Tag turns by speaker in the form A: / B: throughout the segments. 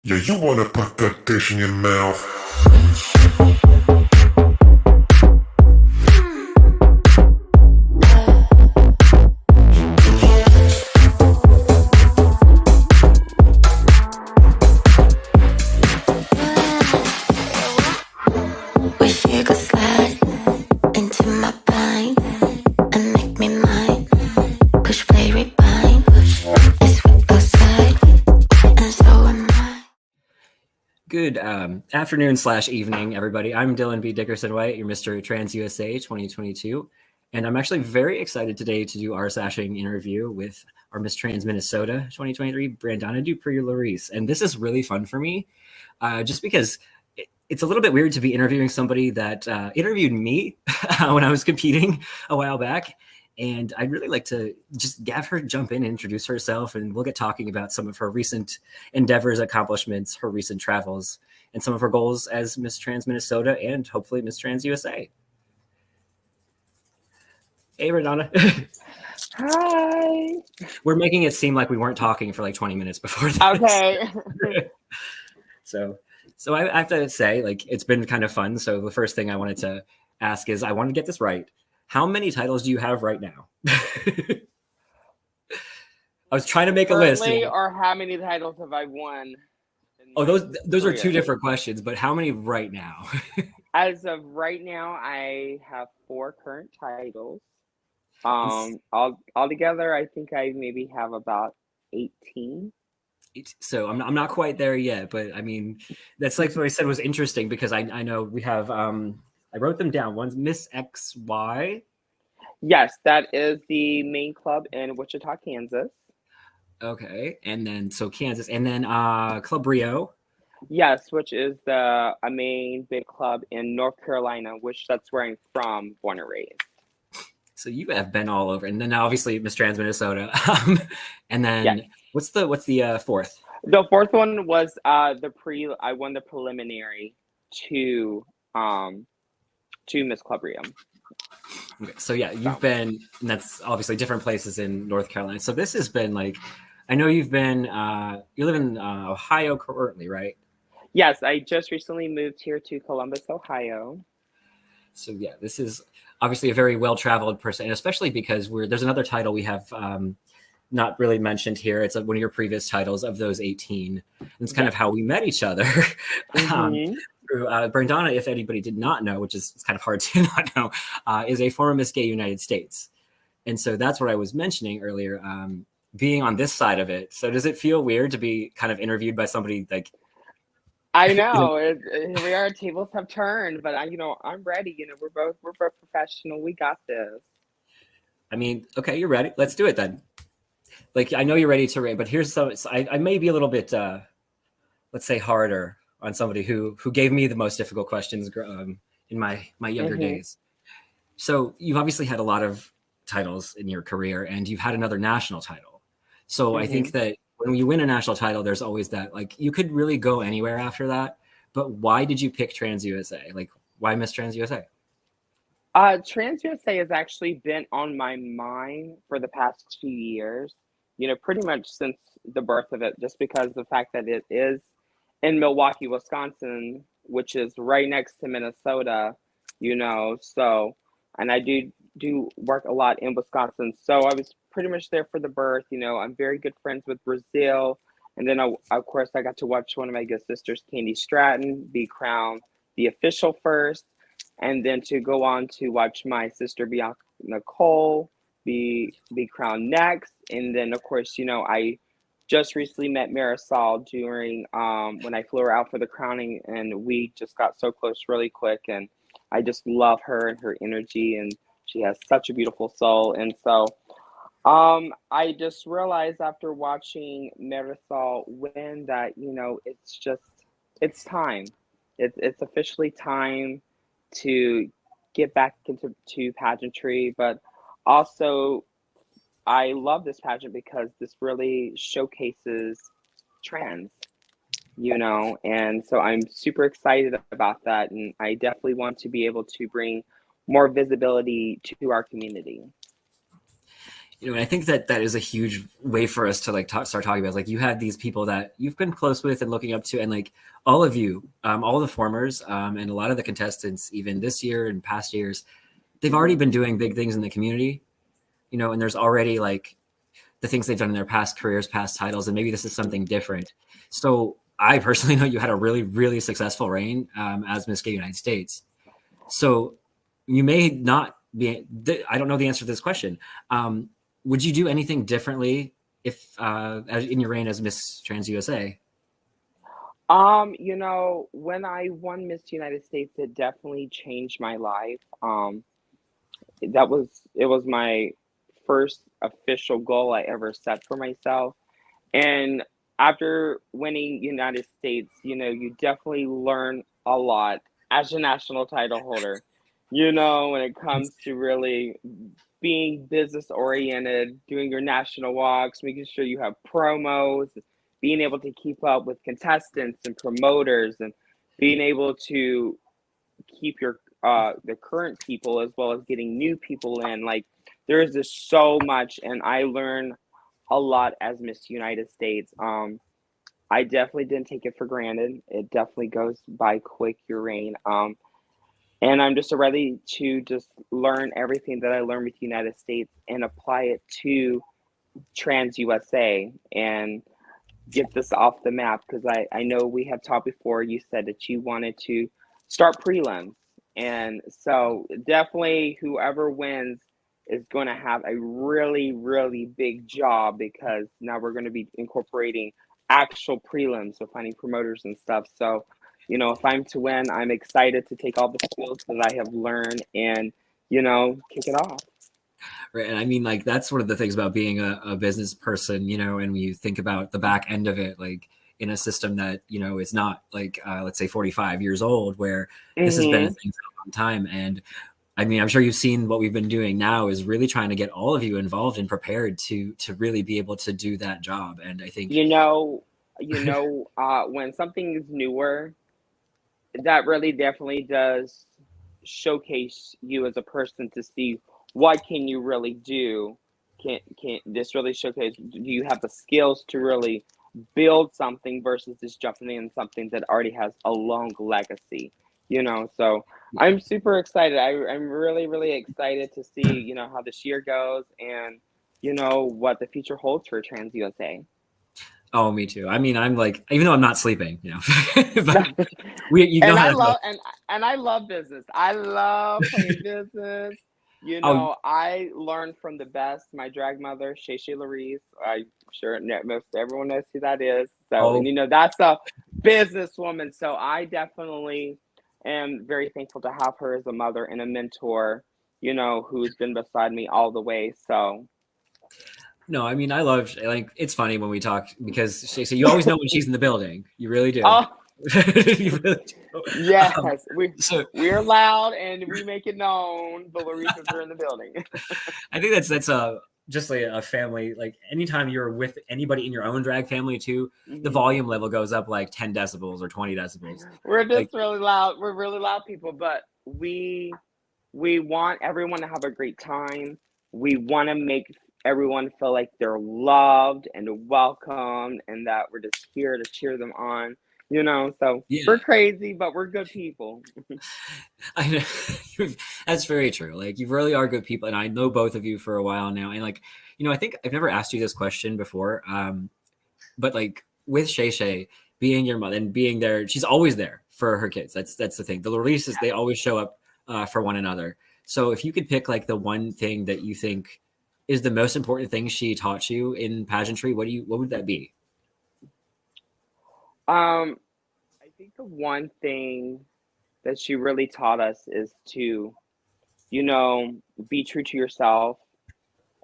A: Yeah, you wanna put that dish in your mouth.
B: Wish you could slide into my mind and make me mine. Push play rewind. Let's whip outside, and so am I.
C: Good afternoon / evening, everybody. I'm Dylan B. Dickerson White, your Mr. Trans USA 2022. And I'm actually very excited today to do our sashing interview with our Miss Trans Minnesota 2023, Brandonna Dupri LaReese. And this is really fun for me, just because it's a little bit weird to be interviewing somebody that interviewed me when I was competing a while back. And I'd really like to just have her jump in and introduce herself, and we'll get talking about some of her recent endeavors, accomplishments, her recent travels, and some of her goals as Miss Trans Minnesota and hopefully Miss Trans USA. Hey, Brandonna.
D: Hi.
C: We're making it seem like we weren't talking for like 20 minutes before this.
D: Okay.
C: So I have to say, like, it's been kind of fun. So the first thing I wanted to ask is, I want to get this right. How many titles do you have right now? I was trying to make a list.
D: Or how many titles have I won?
C: Oh, those are two different questions, but how many right now?
D: As of right now, I have 4 current titles. Altogether, I think I maybe have about 18.
C: So I'm not quite there yet, but I mean, that's like what I said was interesting, because I know we have I wrote them down. One's Miss XY.
D: Yes, that is the main club in Wichita, Kansas.
C: Okay, and then so Kansas, and then Club Rio.
D: Yes, which is a main big club in North Carolina, which that's where I'm from, born and raised.
C: So you have been all over, and then obviously Miss Trans Minnesota, and then
D: yes.
C: what's the fourth?
D: The fourth one was I won the preliminary to Miss Club Rio.
C: Okay, so yeah, you've been, and that's obviously different places in North Carolina. So this has been like, I know you've been, you live in Ohio currently, right?
D: Yes, I just recently moved here to Columbus, Ohio.
C: So yeah, this is obviously a very well-traveled person, and especially because there's another title we have not really mentioned here. It's one of your previous titles of those 18. And it's kind of how we met each other.
D: Mm-hmm.
C: Brandonna, if anybody did not know, which is it's kind of hard to not know, is a former Miss Gay United States. And so that's what I was mentioning earlier, being on this side of it. So does it feel weird to be kind of interviewed by somebody like...
D: I know. We are, tables have turned, but I'm ready. We're both professional. We got this.
C: I mean, okay, you're ready. Let's do it then. Like, I know you're ready to rate, but here's some. I may be a little bit, let's say, harder on somebody who gave me the most difficult questions in my younger days. So you've obviously had a lot of titles in your career, and you've had another national title. So I think that when you win a national title, there's always that, like, you could really go anywhere after that. But why did you pick Trans USA? Like, why Miss Trans USA?
D: Trans USA has actually been on my mind for the past 2 years. Pretty much since the birth of it, just because the fact that it is in Milwaukee, Wisconsin, which is right next to Minnesota, so, and I do work a lot in Wisconsin. So I was pretty much there for the birth. I'm very good friends with Brazil. And then, of course, I got to watch one of my good sisters, Candy Stratton, be crowned the official first. And then to go on to watch my sister, Bianca Nicole, be crowned next. And then, of course, I just recently met Marisol during when I flew her out for the crowning, and we just got so close really quick. And I just love her and her energy, and she has such a beautiful soul. And so I just realized after watching Marisol win that, it's time. It's officially time to get back into pageantry, but also I love this pageant because this really showcases trans, and so I'm super excited about that, and I definitely want to be able to bring more visibility to our community.
C: And I think that that is a huge way for us to like start talking about, like, you have these people that you've been close with and looking up to, and like all of you, all the formers, and a lot of the contestants, even this year and past years, they've already been doing big things in the community, and there's already like the things they've done in their past careers, past titles, and maybe this is something different. So I personally know you had a really, really successful reign as Miss Gay United States. So you may not be, I don't know the answer to this question. Would you do anything differently if in your reign as Miss Trans USA?
D: When I won Miss United States, it definitely changed my life. It was my first official goal I ever set for myself. And after winning United States, you definitely learn a lot as a national title holder. When it comes to really being business oriented, doing your national walks, making sure you have promos, being able to keep up with contestants and promoters, and being able to keep your the current people as well as getting new people in. Like, there is just so much, and I learned a lot as Miss United States. I definitely didn't take it for granted. It definitely goes by quick, your reign. And I'm just ready to just learn everything that I learned with United States and apply it to Trans USA and get this off the map, because I know we have talked before. You said that you wanted to start prelims. And so definitely whoever wins is going to have a really, really big job, because now we're going to be incorporating actual prelims, so finding promoters and stuff. So, if I'm to win, I'm excited to take all the skills that I have learned and, kick it off.
C: Right. And I mean, like, that's one of the things about being a business person, and when you think about the back end of it, like in a system that, is not like, let's say 45 years old, where this has been a thing for a long time. And I mean, I'm sure you've seen what we've been doing now is really trying to get all of you involved and prepared to really be able to do that job. And I think,
D: when something is newer, that really definitely does showcase you as a person to see what can you really do. Can this really showcase, do you have the skills to really build something versus just jumping in something that already has a long legacy. So I'm super excited. I'm really, really excited to see how this year goes, and what the future holds for Trans USA.
C: Oh, me too. I mean, I'm like, even though I'm not sleeping, but
D: I love business. I love playing business. I learned from the best. My drag mother, sashing LaReese. I'm sure most everyone knows who that is. So, and that's a businesswoman. So I definitely am very thankful to have her as a mother and a mentor, who's been beside me all the way. So.
C: No, I mean, I love, like, it's funny when we talk, because so you always know when she's in the building. You really do.
D: Oh.
C: You really do.
D: Yes, we're loud and we make it known. The LaReeses are in the building.
C: I think that's just like a family. Like, anytime you're with anybody in your own drag family too, the volume level goes up like 10 decibels or 20 decibels.
D: We're just really loud. We're really loud people, but we want everyone to have a great time. We want to make everyone feel like they're loved and welcomed, and that we're just here to cheer them on. So yeah. We're crazy, but we're good people.
C: I know. That's very true. Like, you really are good people. And I know both of you for a while now. And like, I think I've never asked you this question before. But like, with Shay Shay being your mother and being there, she's always there for her kids. That's the thing. The LaReeses, they always show up for one another. So if you could pick like the one thing that you think is the most important thing she taught you in pageantry, what would that be?
D: I think the one thing that she really taught us is to, be true to yourself,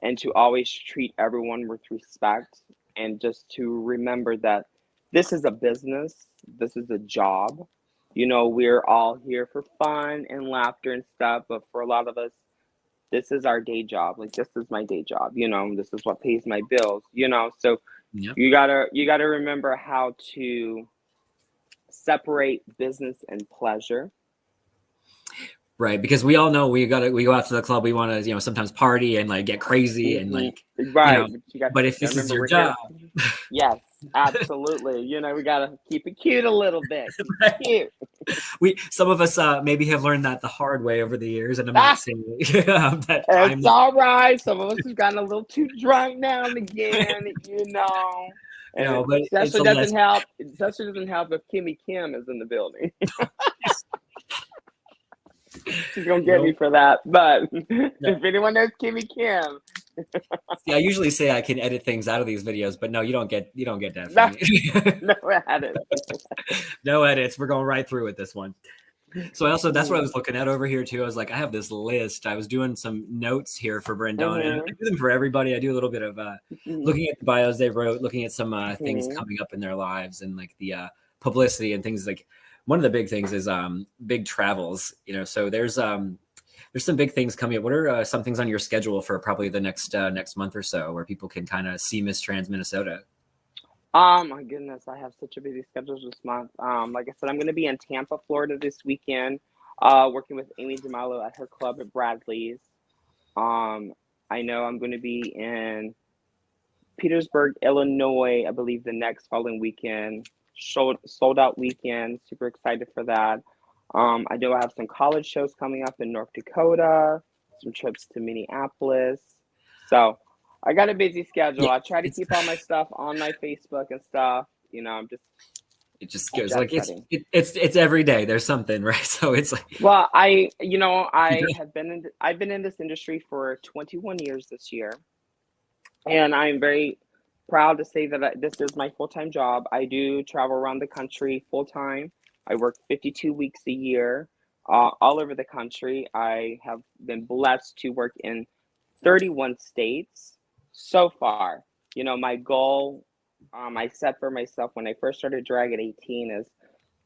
D: and to always treat everyone with respect, and just to remember that this is a business, this is a job. We're all here for fun and laughter and stuff, but for a lot of us, this is our day job. Like, this is my day job, this is what pays my bills, so yep. You gotta remember how to separate business and pleasure.
C: Right, because we all know we go out to the club, we want to, sometimes party and like get crazy and like,
D: Right. But
C: but if
D: gotta
C: this is
D: remember
C: your
D: we're here.
C: job,
D: Yes, absolutely. We gotta keep it cute a little bit. Keep it
C: some of us maybe have learned that the hard way over the years, and I'm not
D: cute.
C: saying that I'm
D: It's all right. Some of us have gotten a little too drunk now and again, And it
C: but it's
D: especially
C: a less.
D: doesn't help. It especially doesn't help if Kimmy Kim is in the building. She's gonna get me for that. But if anyone knows Kimmy Kim,
C: See, I usually say I can edit things out of these videos, but no, you don't get that
D: no,
C: from me.
D: no edit.
C: No edits. We're going right through with this one. So that's what I was looking at over here too. I was like, I have this list. I was doing some notes here for Brandonna, and I do them for everybody. I do a little bit of looking at the bios they wrote, looking at some things coming up in their lives, and like the publicity and things. Like one of the big things is big travels. So there's some big things coming up. What are some things on your schedule for probably the next month or so, where people can kind of see Miss Trans Minnesota?
D: My goodness, I have such a busy schedule this month. Like I said, I'm going to be in Tampa, Florida this weekend, working with Amy DeMilo at her club at Bradley's. I know I'm going to be in Petersburg, Illinois, I believe the next following weekend. Sold out weekend. Super excited for that. I know I have some college shows coming up in North Dakota, some trips to Minneapolis. So I got a busy schedule. I try to keep all my stuff on my Facebook and stuff. I'm just.
C: It just goes like it's every day. There's something, right? So it's like.
D: Well, I've been in this industry for 21 years this year, and I'm very proud to say that this is my full-time job. I do travel around the country full-time. I work 52 weeks a year, all over the country. I have been blessed to work in 31 states. So far, my goal I set for myself when I first started drag at 18 is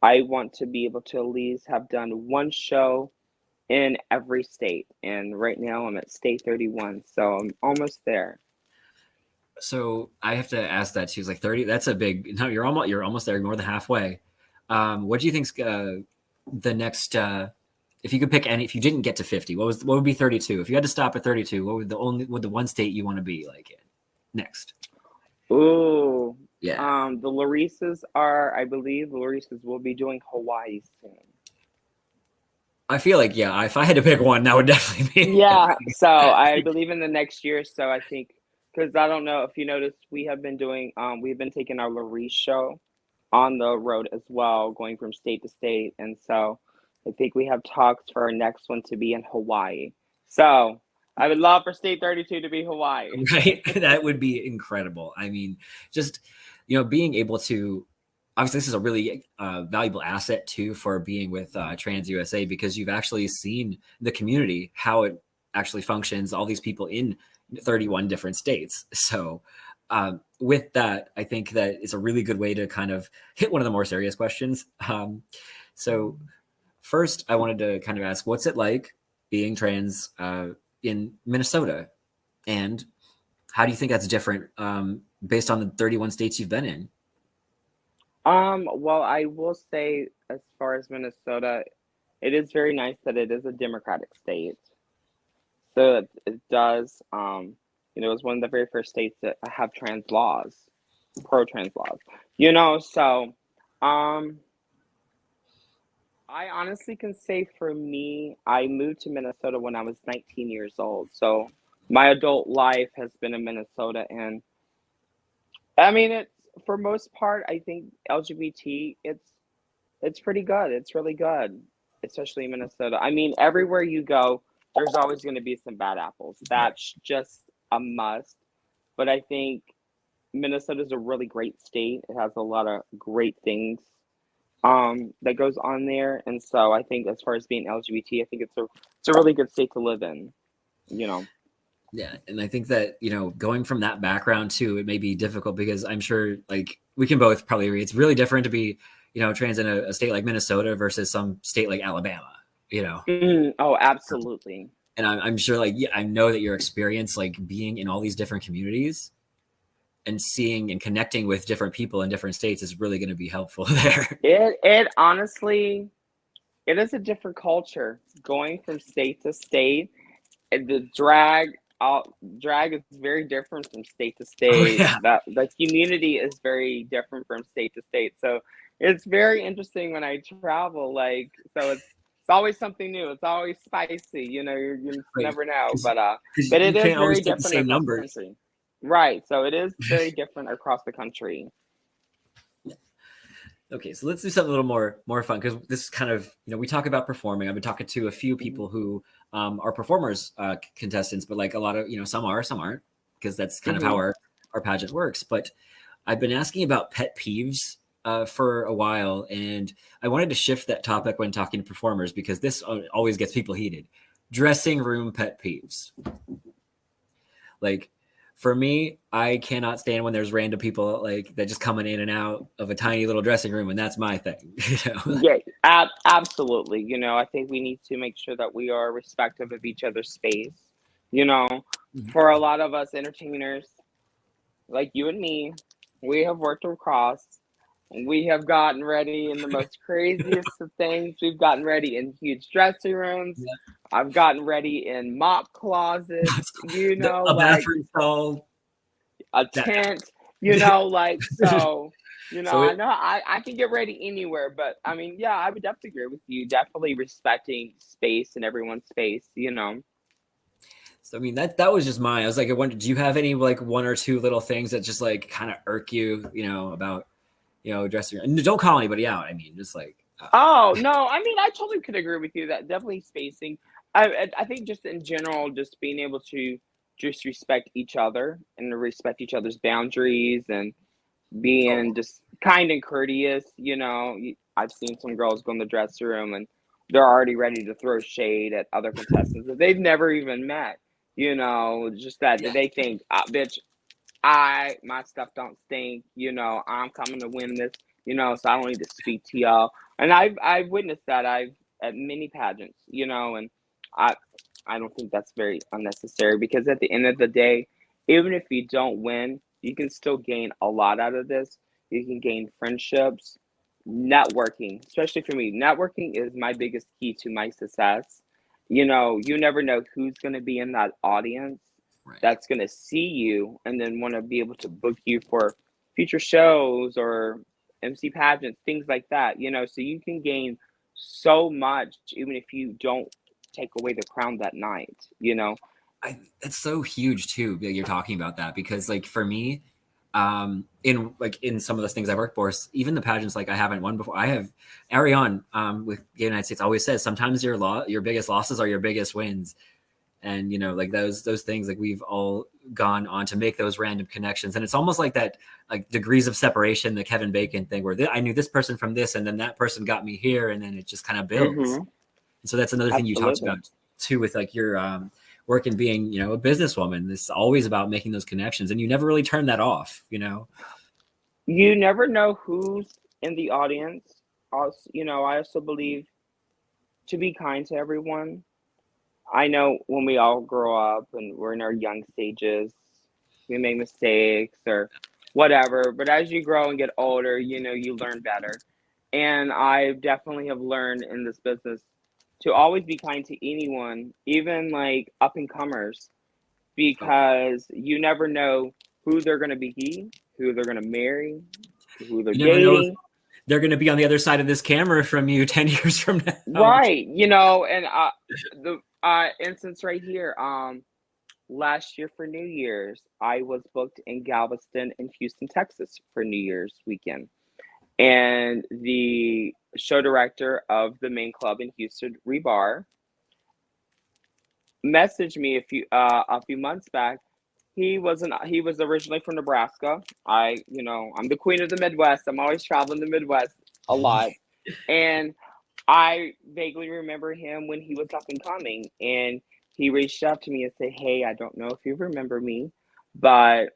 D: I want to be able to at least have done one show in every state. And right now I'm at state 31, so I'm almost there.
C: So I have to ask that too. It's like 30. That's a big. No, you're almost there. More than halfway. What do you think's the next? If you could pick any, if you didn't get to 50, what would be 32? If you had to stop at 32, what would the one state you want to be like in next?
D: Ooh,
C: yeah.
D: The LaReeses I believe the LaReeses will be doing Hawaii soon.
C: I feel like, if I had to pick one, that would definitely be.
D: Yeah, so I believe in the next year. So I think, because I don't know if you noticed, we've been taking our LaReese show on the road as well, going from state to state, and so I think we have talks for our next one to be in Hawaii. So I would love for State 32 to be Hawaii.
C: Right? That would be incredible. I mean, just, being able to, obviously this is a really valuable asset too for being with Trans USA, because you've actually seen the community, how it actually functions, all these people in 31 different states. So with that, I think that it's a really good way to kind of hit one of the more serious questions. So first, I wanted to kind of ask, what's it like being trans in Minnesota? And how do you think that's different based on the 31 states you've been in?
D: Well, I will say, as far as Minnesota, it is very nice that it is a Democratic state. So it does, it's one of the very first states that have trans laws, pro-trans laws, so I honestly can say for me, I moved to Minnesota when I was 19 years old. So my adult life has been in Minnesota. And I mean, it's for most part, I think LGBT, it's pretty good. It's really good, especially in Minnesota. I mean, everywhere you go, there's always going to be some bad apples. That's just a must. But I think Minnesota is a really great state. It has a lot of great things that goes on there, and so I think as far as being LGBT, I think it's a really good state to live in.
C: Yeah, and I think that going from that background too, it may be difficult because I'm sure like we can both probably agree it's really different to be trans in a state like Minnesota versus some state like Alabama.
D: Oh, absolutely.
C: And I'm sure I know that your experience like being in all these different communities and seeing and connecting with different people in different states is really going to be helpful there.
D: It honestly, it is a different culture going from state to state. And the drag is very different from state to
C: Oh
D: state.
C: yeah.
D: That the community is very different from state to state. So it's very interesting when I travel. Like, so it's always something new. It's always spicy. You
C: Right.
D: never know.
C: Because
D: But
C: you
D: it is
C: can't always
D: very
C: take the
D: different
C: same
D: across the
C: numbers.
D: country. Right. So it is very different across the country.
C: Okay, so let's do something a little more fun, because this is kind of, we talk about performing. I've been talking to a few people who are performers, contestants, but like a lot of, some are, some aren't, because that's kind of how our pageant works. But I've been asking about pet peeves for a while, and I wanted to shift that topic when talking to performers, because this always gets people heated. Dressing room pet peeves. Like, for me, I cannot stand when there's random people like that just coming in and out of a tiny little dressing room, and that's my thing.
D: Yeah, absolutely. I think we need to make sure that we are respectful of each other's space. You know,
C: Mhm.
D: for a lot of us entertainers, like you and me, we have worked across. We have gotten ready in the most craziest of things. We've gotten ready in huge dressing rooms.
C: Yeah.
D: I've gotten ready in mop closets,
C: A
D: like
C: bathroom stall.
D: a
C: That.
D: tent, like so.
C: So
D: I know I can get ready anywhere, but I mean, yeah, I would definitely agree with you. Definitely respecting space and everyone's space.
C: So I mean that was just mine. I was like, I wonder, do you have any like one or two little things that just like kind of irk you, about dressing room? And don't call anybody out. I mean, just like
D: Oh no, I mean, I totally could agree with you that definitely spacing. I think just in general, just being able to just respect each other and to respect each other's boundaries and being
C: oh
D: just kind and courteous. I've seen some girls go in the dressing room and they're already ready to throw shade at other contestants that they've never even met. Just that
C: yeah,
D: they think, bitch, my stuff don't stink. I'm coming to win this. So I don't need to speak to y'all. And I've witnessed that. I've at many pageants. And I I don't think that's very unnecessary because at the end of the day, even if you don't win, you can still gain a lot out of this. You can gain friendships, networking, especially for me. Networking is my biggest key to my success. You never know who's going to be in that audience
C: right.
D: that's going to see you and then want to be able to book you for future shows or MC pageants, things like that. So you can gain so much even if you don't take away the crown that night.
C: It's so huge too that you're talking about that, because like for me, in some of those things I work for, even the pageants like I haven't won before. I have Ariane with the United States always says sometimes your biggest losses are your biggest wins. And like those things, like we've all gone on to make those random connections, and it's almost like that, like degrees of separation, the Kevin Bacon thing, where I knew this person from this, and then that person got me here, and then it just kind of builds.
D: Mm-hmm.
C: And so that's another thing you talked
D: Absolutely.
C: about too, with like your work and being a businesswoman. It's always about making those connections, and you never really turn that off.
D: You never know who's in the audience. Also, I also believe to be kind to everyone. I know when we all grow up and we're in our young stages, we make mistakes or whatever. But as you grow and get older, you learn better. And I definitely have learned in this business to always be kind to anyone, even like up and comers,
C: Oh,
D: because you never know who they're going to be, who they're going to marry, who they're
C: you never know if
D: dating.
C: they're going to be on the other side of this camera from you 10 years from now.
D: Right. And the instance right here, last year for New Year's, I was booked in Galveston and Houston, Texas for New Year's weekend. And the show director of the main club in Houston, Rebar, messaged me a few months back. He was originally from Nebraska. I'm the queen of the Midwest. I'm always traveling the Midwest a lot. And I vaguely remember him when he was up and coming, and he reached out to me and said, "Hey, I don't know if you remember me, but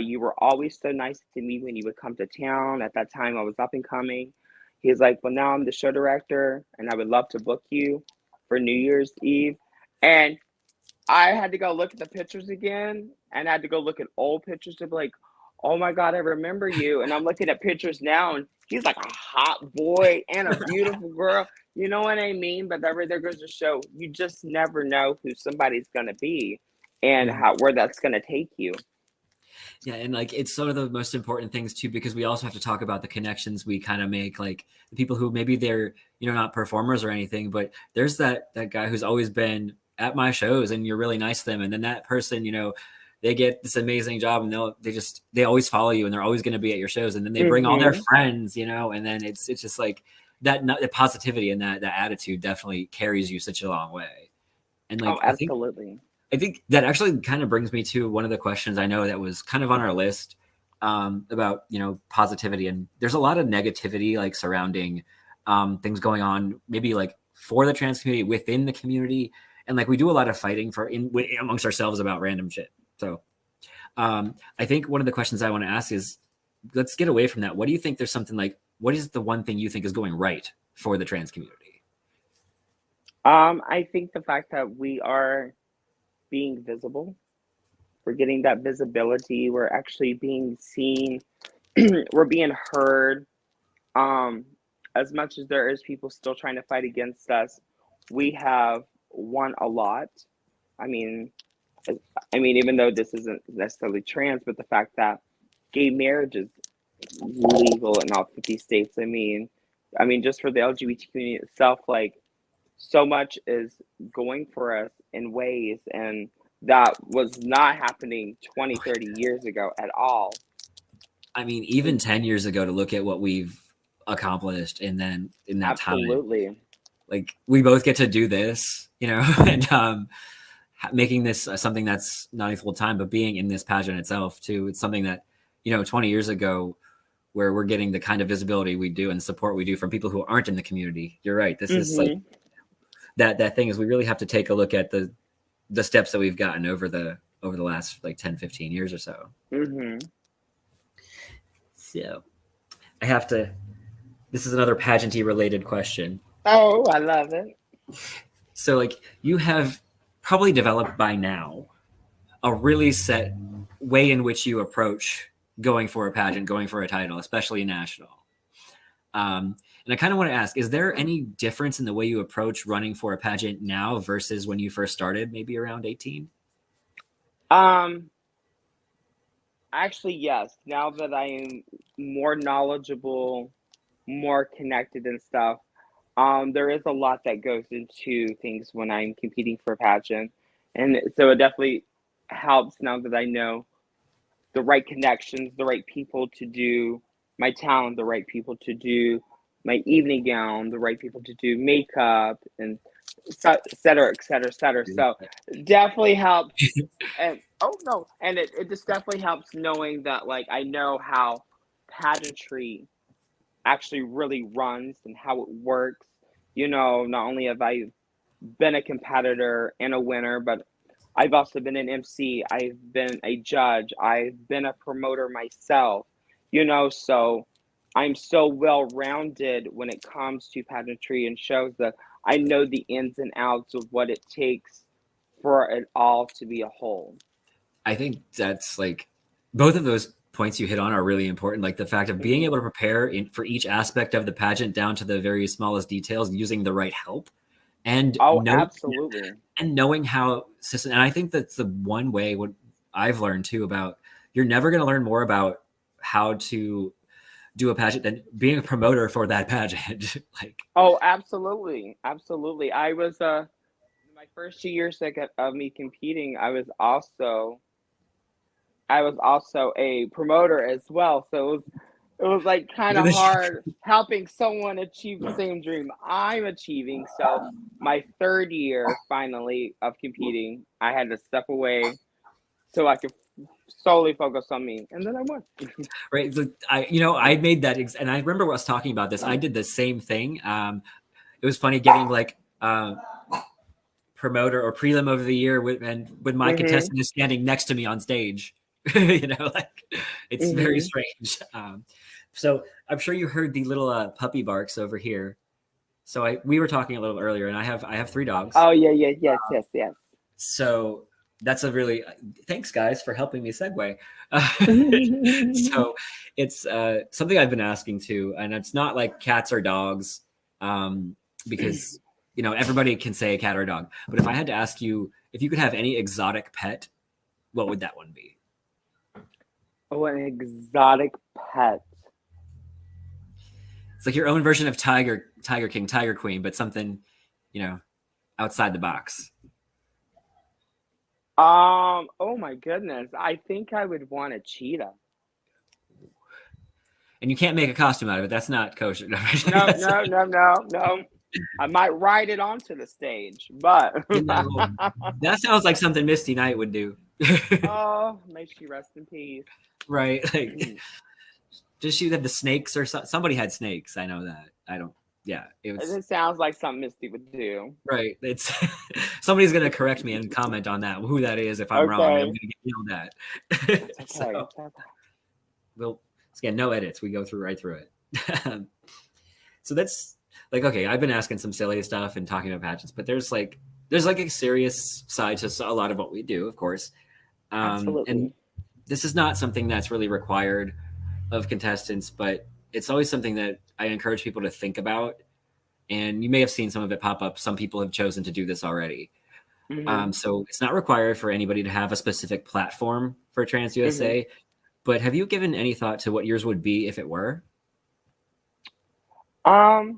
D: you were always so nice to me when you would come to town. At that time, I was up and coming." He's like, "Well, now I'm the show director, and I would love to book you for New Year's Eve." And I had to go look at the pictures again, and I had to go look at old pictures to be like, oh my God, I remember you. And I'm looking at pictures now, and he's like a hot boy and a beautiful girl. You know what I mean? But that right there goes to show you just never know who somebody's going to be and
C: Mhm.
D: how where that's going to take you.
C: Yeah, and like it's sort of the most important things too, because we also have to talk about the connections we kind of make, like the people who maybe they're not performers or anything, but there's that guy who's always been at my shows, and you're really nice to them, and then that person they get this amazing job, and they always follow you, and they're always going to be at your shows, and then they bring all their
D: Mm-hmm.
C: friends, and then it's just like that the positivity and that attitude definitely carries you such a long way, and
D: Oh,
C: like
D: absolutely.
C: I think that actually kind of brings me to one of the questions I know that was kind of on our list about positivity, and there's a lot of negativity like surrounding things going on, maybe like for the trans community within the community, and like we do a lot of fighting amongst ourselves about random shit. So I think one of the questions I want to ask is, let's get away from that. What do you think? There's something like, what is the one thing you think is going right for the trans community?
D: I think the fact that we are being visible, we're getting that visibility, we're actually being seen, we're being heard. Um, as much as there is people still trying to fight against us, we have won a lot. I mean, even though this isn't necessarily trans, but the fact that gay marriage is legal in all 50 states. I mean, just for the LGBT community itself, like so much is going for us in ways, and that was not happening 20, 30 years ago at all.
C: I mean, even 10 years ago, to look at what we've accomplished, and then in that time,
D: Absolutely.
C: like we both get to do this, and making this something that's not a full time, but being in this pageant itself too. It's something that 20 years ago, where we're getting the kind of visibility we do and support we do from people who aren't in the community. You're right. This is like
D: Mm-hmm.
C: that thing is, we really have to take a look at the steps that we've gotten over the last like 10, 15 years or so.
D: Mm-hmm.
C: So I have to, this is another pageanty related question.
D: Oh, I love it.
C: So like you have probably developed by now a really set way in which you approach going for a pageant, going for a title, especially national. And I kind of want to ask, is there any difference in the way you approach running for a pageant now versus when you first started, maybe around 18?
D: Actually, yes. Now that I am more knowledgeable, more connected and stuff, there is a lot that goes into things when I'm competing for a pageant. And so it definitely helps now that I know the right connections, the right people to do my talent, the right people to do my evening gown, the right people to do makeup, and et cetera, et cetera, et cetera. So definitely helps. And oh no, and it just definitely helps knowing that like I know how pageantry actually really runs and how it works. Not only have I been a competitor and a winner, but I've also been an MC, I've been a judge, I've been a promoter myself, so I'm so well rounded when it comes to pageantry and shows that I know the ins and outs of what it takes for it all to be a whole.
C: I think that's like, both of those points you hit on are really important. Like the fact of being able to prepare for each aspect of the pageant down to the very smallest details, using the right help, and
D: Oh, absolutely.
C: knowing how system. And I think that's the one way, what I've learned too, about you're never going to learn more about how to do a pageant than being a promoter for that pageant. Like,
D: Oh, absolutely. Absolutely. My first 2 years of me competing, I was also a promoter as well. So it was like kind of hard helping someone achieve the same dream I'm achieving. So my third year finally of competing, I had to step away so I could solely focus on me, and then I won.
C: right. So I made that, and I remember us talking about this. I did the same thing. It was funny getting like, promoter or prelim of the year when my
D: Mhm.
C: contestant is standing next to me on stage. Like it's very
D: Mhm.
C: strange. So I'm sure you heard the little puppy barks over here. So we were talking a little earlier, and I have 3 dogs.
D: Oh yeah, yeah, yes, yes, yes.
C: So that's a really thanks guys for helping me segue. So it's something I've been asking too, and it's not like cats or dogs, because everybody can say a cat or a dog. But if I had to ask you if you could have any exotic pet, what would that one be?
D: Oh, an exotic pet.
C: It's like your own version of Tiger King, Tiger Queen, but something, outside the box.
D: Oh my goodness. I think I would want a cheetah.
C: And you can't make a costume out of it. That's not kosher.
D: No, no, no, no, no. I might ride it onto the stage, but
C: that sounds like something Misty Knight would do.
D: oh, may she rest in peace.
C: Right. Like, does she have the snakes or somebody had snakes? I know that. I don't. Yeah,
D: it sounds like something Misty would do.
C: Right. It's somebody's gonna correct me and comment on that, who that is. If I'm wrong, I'm gonna get yelled at.
D: It's okay.
C: We'll again, no edits. We go right through it. So that's like, okay, I've been asking some silly stuff and talking about pageants, but there's like a serious side to a lot of what we do, of course.
D: Absolutely.
C: And this is not something that's really required of contestants, but it's always something that I encourage people to think about. And you may have seen some of it pop up. Some people have chosen to do this already. So it's not required for anybody to have a specific platform for Trans USA. But have you given any thought to what yours would be if it were?
D: My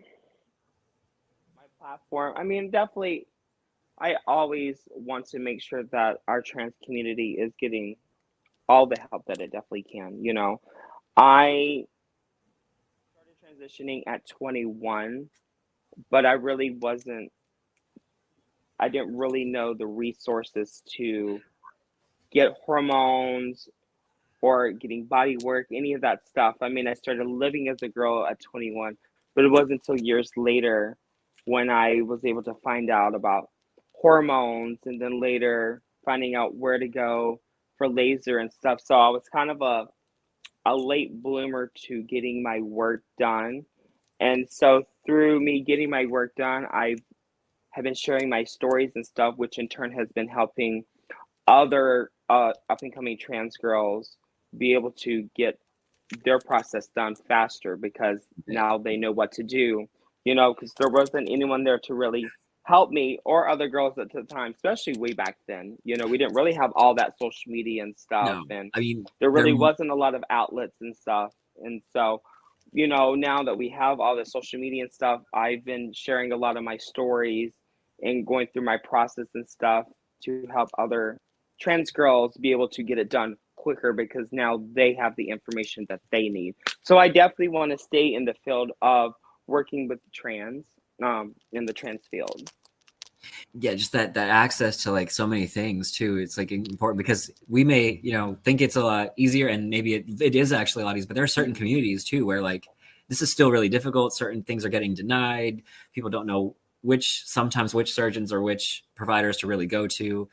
D: platform. I mean, definitely. I always want to make sure that our trans community is getting all the help that it definitely can. I started transitioning at 21, but I didn't really know the resources to get hormones or getting body work, any of that stuff. I mean, I started living as a girl at 21, but it wasn't until years later when I was able to find out about hormones, and then later finding out where to go for laser and stuff. So I was kind of a late bloomer to getting my work done. And so through me getting my work done, I have been sharing my stories and stuff, which in turn has been helping other up and coming trans girls be able to get their process done faster, because now they know what to do, because there wasn't anyone there to really help me or other girls at the time, especially way back then. We didn't really have all that social media and stuff.
C: No,
D: And
C: I mean,
D: there really wasn't a lot of outlets and stuff. And so, now that we have all the social media and stuff, I've been sharing a lot of my stories and going through my process and stuff to help other trans girls be able to get it done quicker, because now they have the information that they need. So I definitely want to stay in the field of working with trans, in the trans field.
C: Yeah, just that access to like so many things too. It's like important, because we may think it's a lot easier, and maybe it is actually a lot easier, but there are certain communities too where like this is still really difficult. Certain things are getting denied. People don't know sometimes which surgeons or which providers to really go to.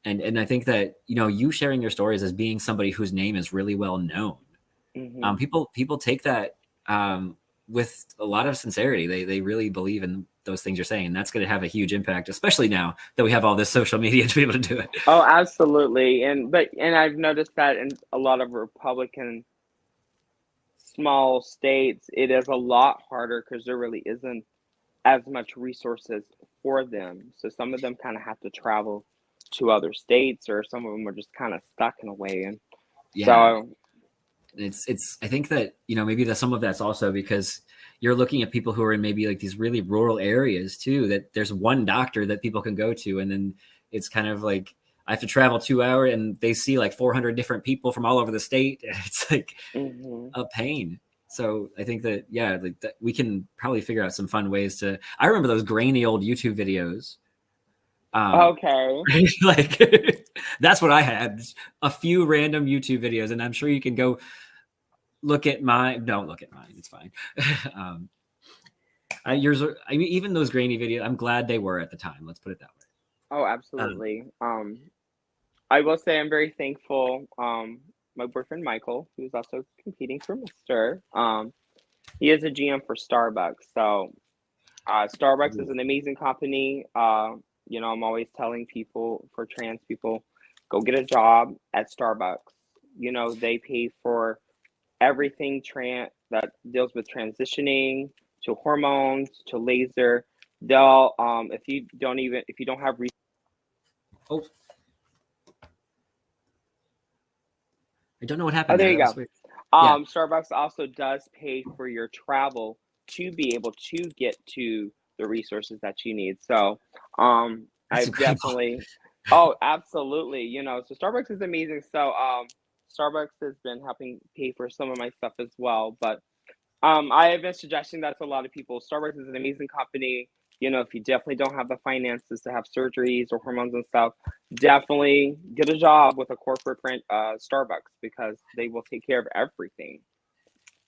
C: And I think that, you sharing your stories as being somebody whose name is really well known. People take that with a lot of sincerity. They really believe in those things you're saying, and that's going to have a huge impact, especially now that we have all this social media to be able to do it.
D: Oh, absolutely. And I've noticed that in a lot of Republican small states, it is a lot harder because there really isn't as much resources for them. So some of them kind of have to travel to other states, or some of them are just kind of stuck in a way. And so
C: it's I think that maybe some of that's also because you're looking at people who are in maybe like these really rural areas too, that there's one doctor that people can go to, and then it's kind of like I have to travel 2 hours and they see like 400 different people from all over the state. It's like a pain. So I think that that we can probably figure out some fun ways to. I remember those grainy old YouTube videos.
D: Okay.
C: Like that's what I had. A few random YouTube videos, and I'm sure you can go look at mine. Don't look at mine. It's fine. Yours are, I mean, even those grainy videos, I'm glad they were at the time. Let's put it that way.
D: Oh, absolutely. I will say I'm very thankful. My boyfriend Michael, who's also competing for Mr. He is a GM for Starbucks. So Starbucks is an amazing company. I'm always telling people, for trans people, go get a job at Starbucks. They pay for everything that deals with transitioning to hormones to laser. They'll if you don't have
C: Oh, I don't know what happened
D: oh, there
C: there.
D: you
C: That was
D: go.
C: weird. Yeah,
D: Starbucks also does pay for your travel to be able to get to the resources that you need. So,
C: that's
D: I've
C: incredible.
D: definitely, oh, absolutely. So Starbucks is amazing. So, Starbucks has been helping pay for some of my stuff as well. But, I have been suggesting that to a lot of people. Starbucks is an amazing company. If you definitely don't have the finances to have surgeries or hormones and stuff, definitely get a job with a corporate print Starbucks because they will take care of everything.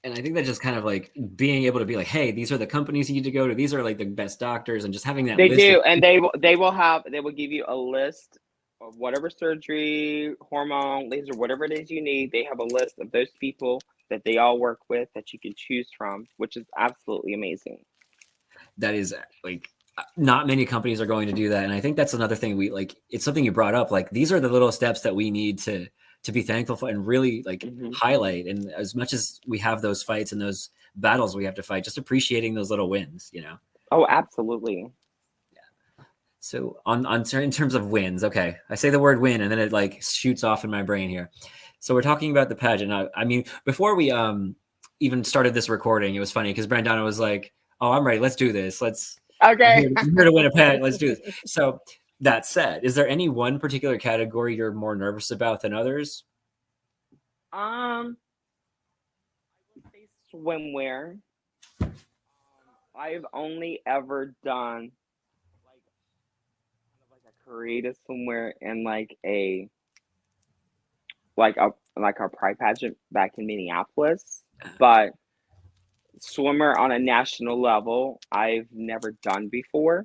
C: And I think that just kind of like being able to be like, hey, these are the companies you need to go to. These are like the best doctors, and just having that
D: They
C: list of
D: do, and they will give you a list of whatever surgery, hormone, laser, whatever it is you need. They have a list of those people that they all work with that you can choose from, which is absolutely amazing.
C: that is like not many companies are going to do that. And I think that's another thing we like. It's something you brought up. Like these are the little steps that we need to be thankful for and really like
D: Hmm.
C: highlight. And as much as we have those fights and those battles we have to fight, just appreciating those little wins.
D: Oh, absolutely.
C: So in terms of wins, okay, I say the word win and then it like shoots off in my brain here. So we're talking about the pageant. I mean, before we even started this recording, it was funny because Brandonna was like, "Oh, I'm ready. Let's do this. I'm
D: Okay.
C: here to win a pageant. Let's do this." So that said, is there any one particular category you're more nervous about than others?
D: I would say swimwear. I've only ever done like kind of like a creative swimwear and like a pride pageant back in Minneapolis, but swimmer on a national level I've never done before.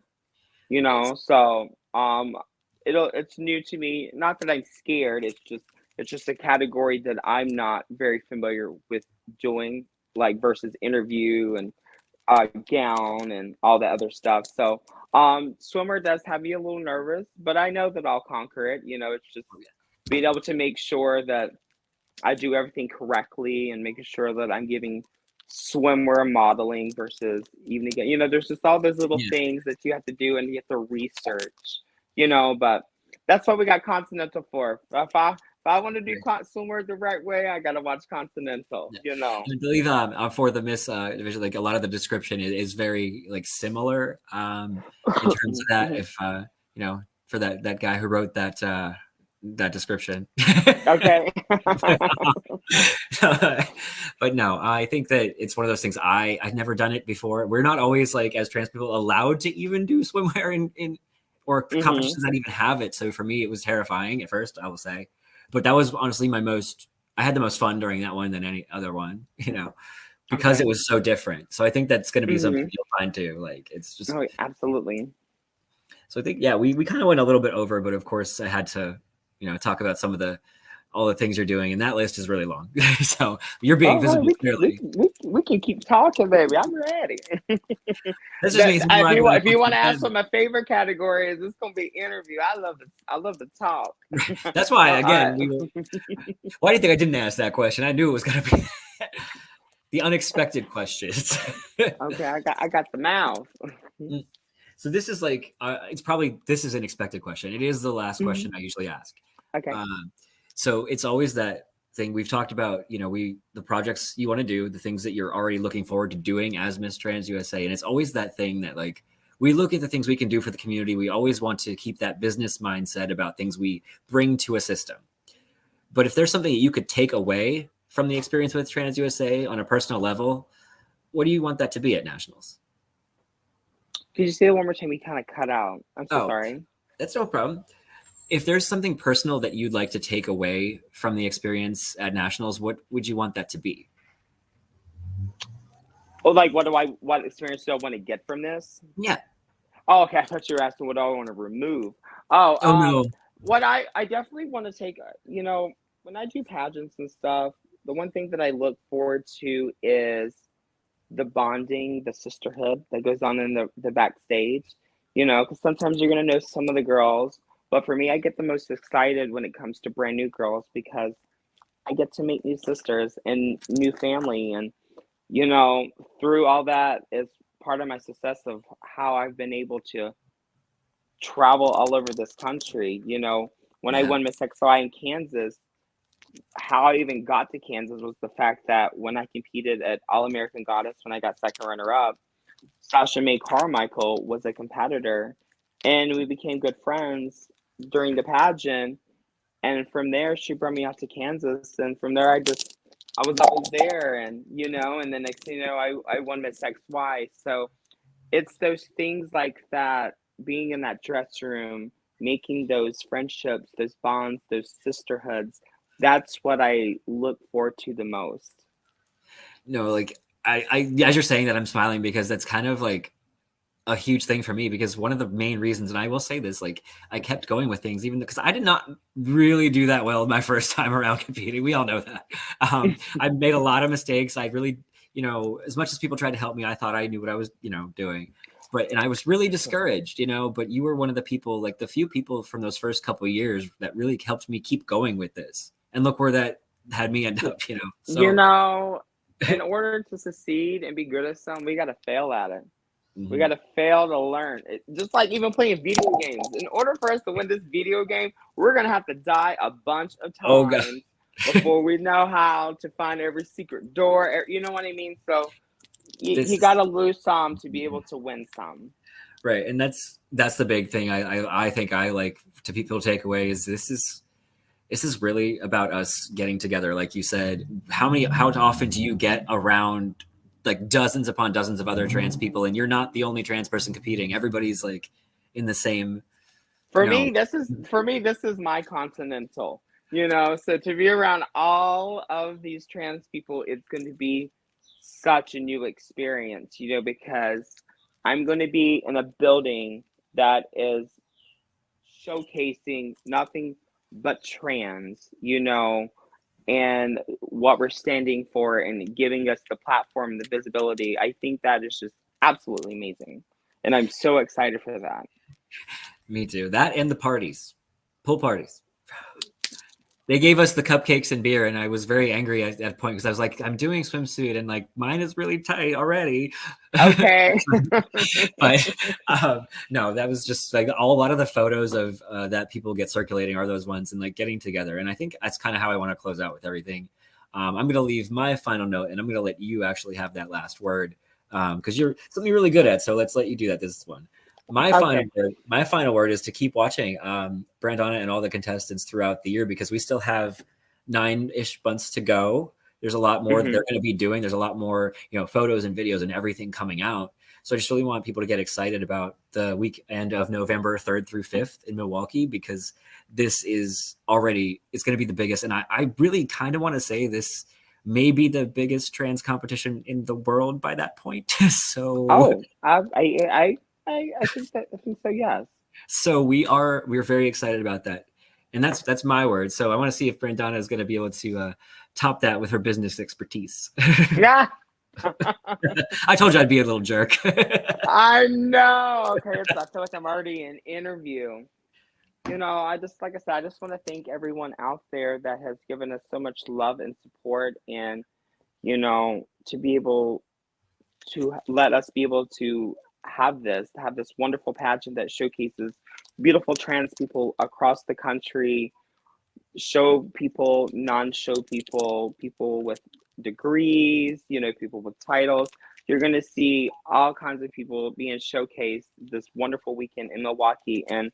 D: So it's new to me. Not that I'm scared, it's just a category that I'm not very familiar with doing, like versus interview and gown and all the other stuff. So swimmer does have me a little nervous, but I know that I'll conquer it. It's just being able to make sure that I do everything correctly and making sure that I'm giving swimwear modeling versus evening. There's just all those little
C: Yeah,
D: things that you have to do and you have to research. But that's what we got Continental for. If I want to do
C: right.
D: swimwear the right way, I gotta watch Continental.
C: Yeah. I believe for the Miss division, like a lot of the description is very like similar in terms of that. If for that guy who wrote that description.
D: Okay.
C: But no, I think that it's one of those things. I've never done it before. We're not always like as trans people allowed to even do swimwear in or
D: Hmm.
C: competitions that even have it. So for me, it was terrifying at first, I will say. But that was honestly I had the most fun during that one than any other one, because it
D: Okay.
C: was so different. So I think that's going to be something
D: Hmm.
C: you'll find too. Like it's just,
D: Oh, absolutely.
C: so I think, yeah, we kind of went a little bit over, but of course I had to, talk about all the things you're doing. And that list is really long. So you're being
D: Oh,
C: visible
D: we can we
C: clearly.
D: can, we can, we can keep talking, baby. I'm ready.
C: This just
D: That
C: makes me
D: if
C: ride
D: you
C: when I
D: if
C: come
D: you
C: to
D: want
C: the
D: to ask what
C: pageant.
D: my favorite category is, it's gonna be interview. I love the talk.
C: That's why,
D: I,
C: again, why do you think I didn't ask that question? I knew it was going to be the unexpected questions.
D: okay, I got the mouth.
C: So this is like this is an expected question. It is the last
D: Hmm.
C: question I usually ask.
D: Okay.
C: Um, so it's always that thing we've talked about. The projects you want to do, the things that you're already looking forward to doing as Miss Trans USA, and it's always that thing that like we look at the things we can do for the community. We always want to keep that business mindset about things we bring to a system. But if there's something that you could take away from the experience with Trans USA on a personal level, what do you want that to be at nationals?
D: Could you say it one more time? We kind of cut out. I'm so
C: Oh,
D: sorry.
C: that's no problem. If there's something personal that you'd like to take away from the experience at nationals, what would you want that to be?
D: Oh, like what experience do I want to get from this?
C: Yeah.
D: Oh, okay. I thought you were asking what do I want to remove. Oh,
C: Oh no.
D: what I definitely want to take. When I do pageants and stuff, the one thing that I look forward to is the bonding, the sisterhood that goes on in the backstage. Because sometimes you're gonna know some of the girls, But for me, I get the most excited when it comes to brand new girls because I get to meet new sisters and new family. And, you know, through all that is part of my success of how I've been able to travel all over this country. You know, when I
C: Yeah.
D: won Miss XY in Kansas, how I even got to Kansas was the fact that when I competed at All American Goddess, when I got second runner up, Sasha May Carmichael was a competitor, and we became good friends during the pageant. And from there, she brought me out to Kansas, and from there, I was always there, and you know, and then next thing you know, I won Miss XY. So it's those things like that, being in that dress room, making those friendships, those bonds, those sisterhoods. That's what I look forward to the most.
C: No, like I as you're saying that, I'm smiling because that's kind of like a huge thing for me, because one of the main reasons, and I will say this, like I kept going with things even because I did not really do that well my first time around competing. We all know that. I made a lot of mistakes. I really, you know, as much as people tried to help me, I thought I knew what I was, you know, doing. And I was really discouraged, you know, but you were one of the people, like the few people from those first couple of years that really helped me keep going with this. And look where that had me end up, you know. So,
D: you know, in order to succeed and be good at something, we got to fail at it. We got to fail to learn. Just like even playing video games. In order for us to win this video game, we're going to have to die a bunch of times before we know how to find every secret door. You know what I mean? So you got to lose some to be able to win some.
C: Right. And that's the big thing I think I like to people take away is this is really about us getting together. Like you said, how often do you get around like dozens upon dozens of other trans people, and you're not the only trans person competing? Everybody's like in the same.
D: For me, this is my continental, you know, so to be around all of these trans people, it's going to be such a new experience, you know, because I'm going to be in a building that is showcasing nothing but trans, you know, and what we're standing for and giving us the platform, the visibility. I think that is just absolutely amazing. And I'm so excited for that.
C: Me too. That and the parties, pool parties. They gave us the cupcakes and beer, and I was very angry at that point because I was like, I'm doing swimsuit and like mine is really tight already.
D: Okay.
C: But no, that was just like a lot of the photos of that people get circulating are those ones and like getting together. And I think that's kind of how I want to close out with everything. I'm going to leave my final note, and I'm going to let you actually have that last word because you're something you're really good at. So let's let you do that. This one. My final word is to keep watching Brandonna and all the contestants throughout the year, because we still have 9-ish months to go. There's a lot more that they're going to be doing. There's a lot more, you know, photos and videos and everything coming out. So I just really want people to get excited about the weekend of November 3rd through 5th in Milwaukee, because this is already, it's going to be the biggest. And I really kind of want to say this may be the biggest trans competition in the world by that point. So
D: I think so, yes.
C: So we're very excited about that. And that's my word. So I want to see if Brandonna is going to be able to top that with her business expertise.
D: Yeah.
C: I told you I'd be a little jerk.
D: I know. Okay, I feel like I'm already in interview. You know, like I said, I just want to thank everyone out there that has given us so much love and support, and, you know, to be able to let us be able to have this wonderful pageant that showcases beautiful trans people across the country, show people, non-show people, people with degrees, you know, people with titles. You're going to see all kinds of people being showcased this wonderful weekend in Milwaukee. And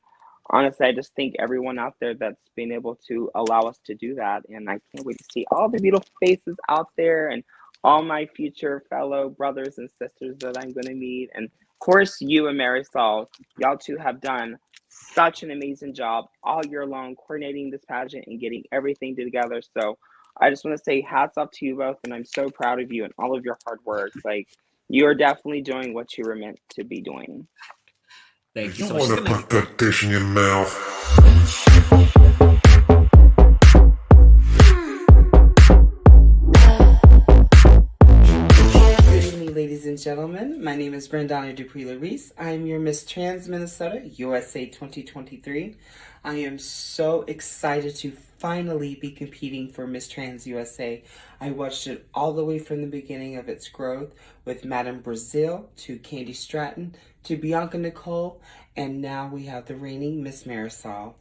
D: honestly, I just thank everyone out there that's been able to allow us to do that. And I can't wait to see all the beautiful faces out there and all my future fellow brothers and sisters that I'm going to meet. And of course, you and Marisol, y'all two have done such an amazing job all year long coordinating this pageant and getting everything together. So I just want to say hats off to you both, and I'm so proud of you and all of your hard work. Like, you are definitely doing what you were meant to be doing.
C: Thank you
A: You
C: so much.
A: want to put that dish in your mouth?
E: Ladies and gentlemen. My name is Brandonna Dupri LaReese. I am your Miss Trans Minnesota USA 2023. I am so excited to finally be competing for Miss Trans USA. I watched it all the way from the beginning of its growth with Madame Brazil to Candy Stratton to Bianca Nicole, and now we have the reigning Miss Marisol.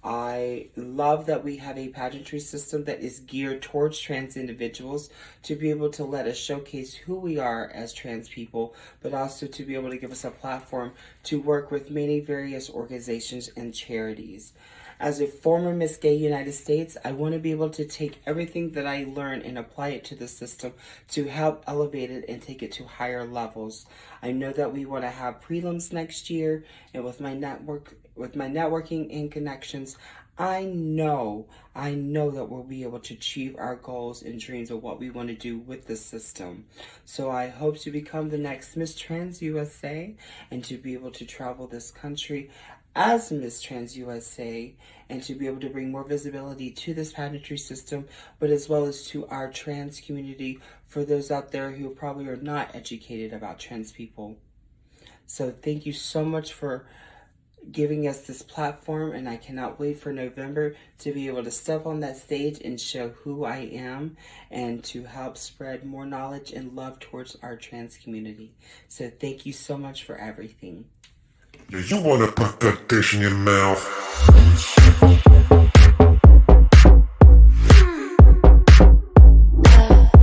E: I love that we have a pageantry system that is geared towards trans individuals to be able to let us showcase who we are as trans people, but also to be able to give us a platform to work with many various organizations and charities. As a former Miss Gay United States, I want to be able to take everything that I learn and apply it to the system to help elevate it and take it to higher levels. I know that we want to have prelims next year, and with my networking and connections, I know that we'll be able to achieve our goals and dreams of what we want to do with the system. So I hope to become the next Miss Trans USA and to be able to travel this country as Miss Trans USA and to be able to bring more visibility to this pageantry system, but as well as to our trans community for those out there who probably are not educated about trans people. So thank you so much for giving us this platform, and I cannot wait for November to be able to step on that stage and show who I am and to help spread more knowledge and love towards our trans community. So thank you so much for everything.
A: Yeah, you wanna put that dish in your mouth.